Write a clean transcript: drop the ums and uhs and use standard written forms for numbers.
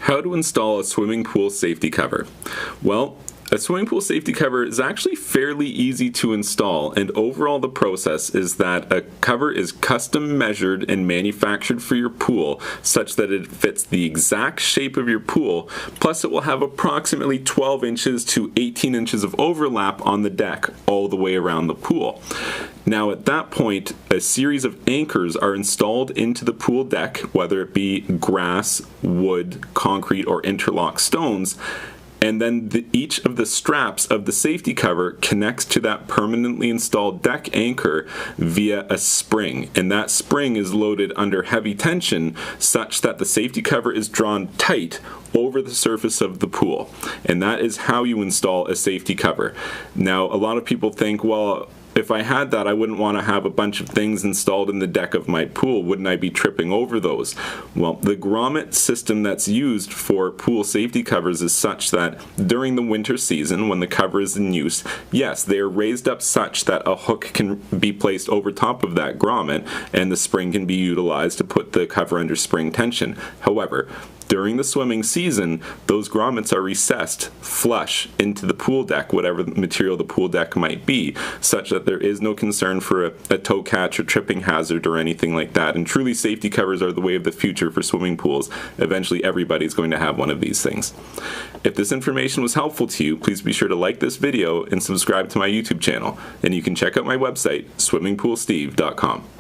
How to install a swimming pool safety cover. Well, a swimming pool safety cover is actually fairly easy to install, and overall the process is that a cover is custom measured and manufactured for your pool such that it fits the exact shape of your pool, plus it will have approximately 12 inches to 18 inches of overlap on the deck all the way around the pool. Now at that point, a series of anchors are installed into the pool deck, whether it be grass, wood, concrete, or interlock stones, and then each of the straps of the safety cover connects to that permanently installed deck anchor via a spring, and that spring is loaded under heavy tension such that the safety cover is drawn tight over the surface of the pool, and that is how you install a safety cover. Now, a lot of people think, well, if I had that, I wouldn't want to have a bunch of things installed in the deck of my pool. Wouldn't I be tripping over those? Well, the grommet system that's used for pool safety covers is such that during the winter season, when the cover is in use, yes, they are raised up such that a hook can be placed over top of that grommet and the spring can be utilized to put the cover under spring tension. However, during the swimming season, those grommets are recessed flush into the pool deck, whatever material the pool deck might be, such that there is no concern for a toe catch or tripping hazard or anything like that. And truly, safety covers are the way of the future for swimming pools. Eventually, everybody's going to have one of these things. If this information was helpful to you, please be sure to like this video and subscribe to my YouTube channel. And you can check out my website, swimmingpoolsteve.com.